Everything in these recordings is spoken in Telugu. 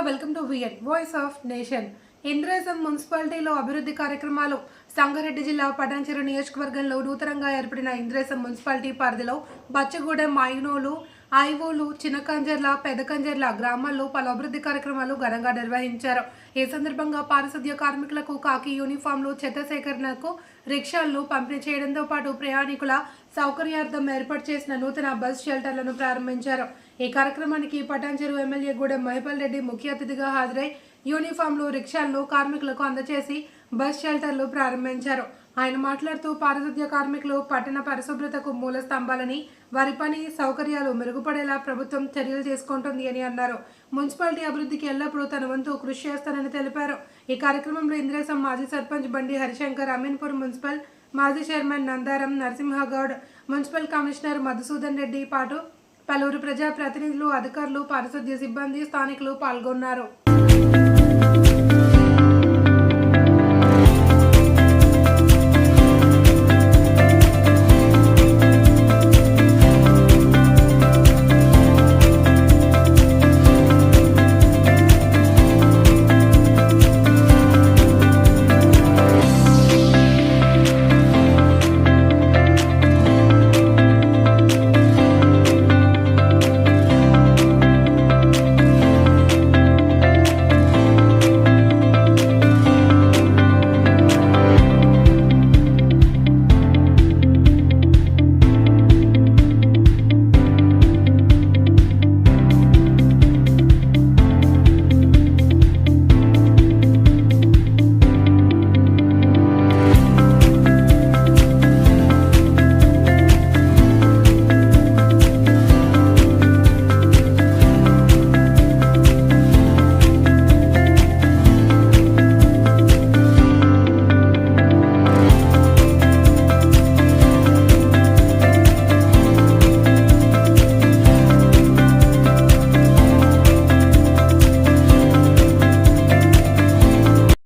Welcome to VN voice of nation. Indresham మున్సిపాలిటీలో అభివృద్ధి కార్యక్రమాలు. సంగారెడ్డి జిల్లా పటాన్చెరు నియోజకవర్గంలో నూతనంగా ఏర్పడిన ఇంద్రేశం మున్సిపాలిటీ పరిధిలో బచ్చగూడెం, ఐనోలు, ఐవోలు, చిన్నకంజర్ల, పెదకంజర్ల గ్రామాల్లో పలు అభివృద్ధి కార్యక్రమాలు ఘనంగా నిర్వహించారు. ఈ సందర్భంగా పారిశుద్ధ్య కార్మికులకు కాకి యూనిఫామ్లు, చెత్త సేకరణకు రిక్షాలను పంపిణీ చేయడంతో పాటు ప్రయాణికుల సౌకర్యార్థం ఏర్పాటు చేసిన నూతన బస్ షెల్టర్లను ప్రారంభించారు. ఈ కార్యక్రమానికి పటాన్చెరు ఎమ్మెల్యే గూడెం మహిపాల్ రెడ్డి ముఖ్య అతిథిగా హాజరై యూనిఫామ్లు, రిక్షాలను కార్మికులకు అందజేసి బస్ షెల్టర్లు ప్రారంభించారు. ఆయన మాట్లాడుతూ పారిశుద్ధ్య కార్మికులు పట్టణ పరిశుభ్రతకు మూల స్తంభాలని, వారి పని సౌకర్యాలు మెరుగుపడేలా ప్రభుత్వం చర్యలు తీసుకుంటుంది అని అన్నారు. మున్సిపాలిటీ అభివృద్ధికి ఎల్లప్పుడూ తన వంతు కృషి చేస్తానని తెలిపారు. ఈ కార్యక్రమంలో ఇంద్రేశం మాజీ సర్పంచ్ బండి హరిశంకర్, అమీన్పూర్ మున్సిపల్ మాజీ chairman Nandaram Narasimha Goud, municipal commissioner Madhusudan Reddy పాటు పలువురు ప్రజా ప్రతినిధులు, అధికారులు, పారిశుద్ధ్య సిబ్బంది, స్థానికులు పాల్గొన్నారు.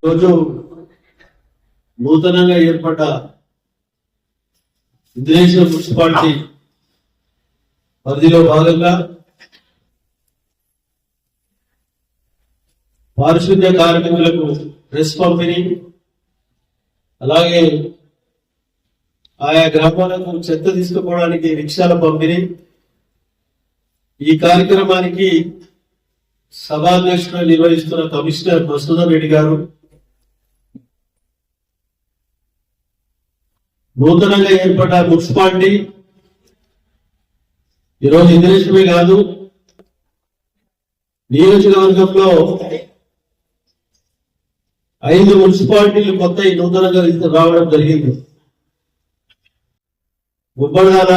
రోజు నూతనంగా ఏర్పడ్డ ఇంద్రేశం మున్సిపాలిటీ పరిధిలో భాగంగా పారిశుద్ధ్య కార్మికులకు డ్రెస్ పంపిణీ, అలాగే ఆయా గ్రామాలకు చెత్త తీసుకుపోవడానికి రిక్షాల పంపిణీ. ఈ కార్యక్రమానికి సభాధ్యక్షుడు నిర్వహిస్తున్న కమిషనర్ మధుసూదన్ రెడ్డి గారు, నూతనంగా ఏర్పడ్డ మున్సిపాలిటీ ఈరోజు ఇంద్రేశమే కాదు, నియోజకవర్గంలో 5 మున్సిపాలిటీలు కొత్త నూతనంగా రావడం జరిగింది. గుబ్బడాల,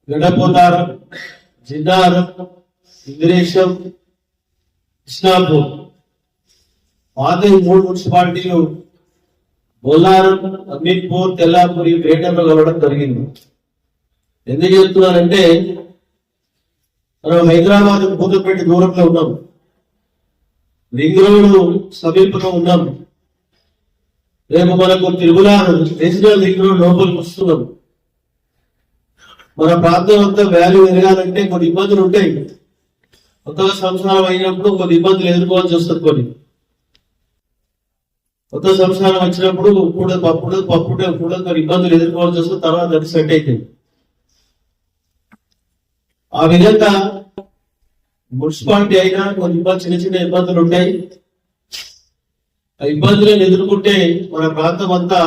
గడపోతారం, జిన్నారం, ఇంద్రేశం, కృష్ణాపూర్. పాత 3 మున్సిపాలిటీలు బొల్లారం, అమీన్పూర్, తెల్లాపూర్, గ్రేటర్లో కలవడం జరిగింది. ఎందుకు చెప్తున్నానంటే మనం హైదరాబాద్ కూతుపేట దూరంలో ఉన్నాం, రింగ్ రోడ్ సమీపంలో ఉన్నాం. రేపు మనకు తిరుమల నేషనల్ రింగ్ రోడ్ లోపలికి వస్తున్నాం. మన ప్రాంతం అంతా వాల్యూ ఎరగాలంటే కొన్ని ఇబ్బందులు ఉంటాయి. కొత్తగా సంవత్సరం అయినప్పుడు కొన్ని ఇబ్బందులు ఎదుర్కోవాల్సి వస్తుంది. కొత్త సంవత్సరం వచ్చినప్పుడు పప్పుడు కొన్ని ఇబ్బందులు ఎదుర్కోవాల్సి వస్తుంది. తర్వాత అది సెట్ అవుతుంది. ఆ విధంగా మున్సిపాలిటీ అయినా కొన్ని చిన్న చిన్న ఇబ్బందులు ఉంటాయి. ఆ ఇబ్బందులను ఎదుర్కొంటే మన ప్రాంతం అంతా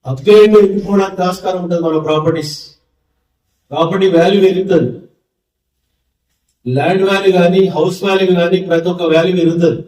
అప్గ్రేడ్ ఎదుర్కోవడానికి ఆస్కారం ఉంటుంది. మన ప్రాపర్టీ వాల్యూ పెరుగుతుంది. ల్యాండ్ వాల్యూ కానీ, హౌస్ వాల్యూ కానీ ప్రతి ఒక్క వాల్యూ పెరుగుతుంది.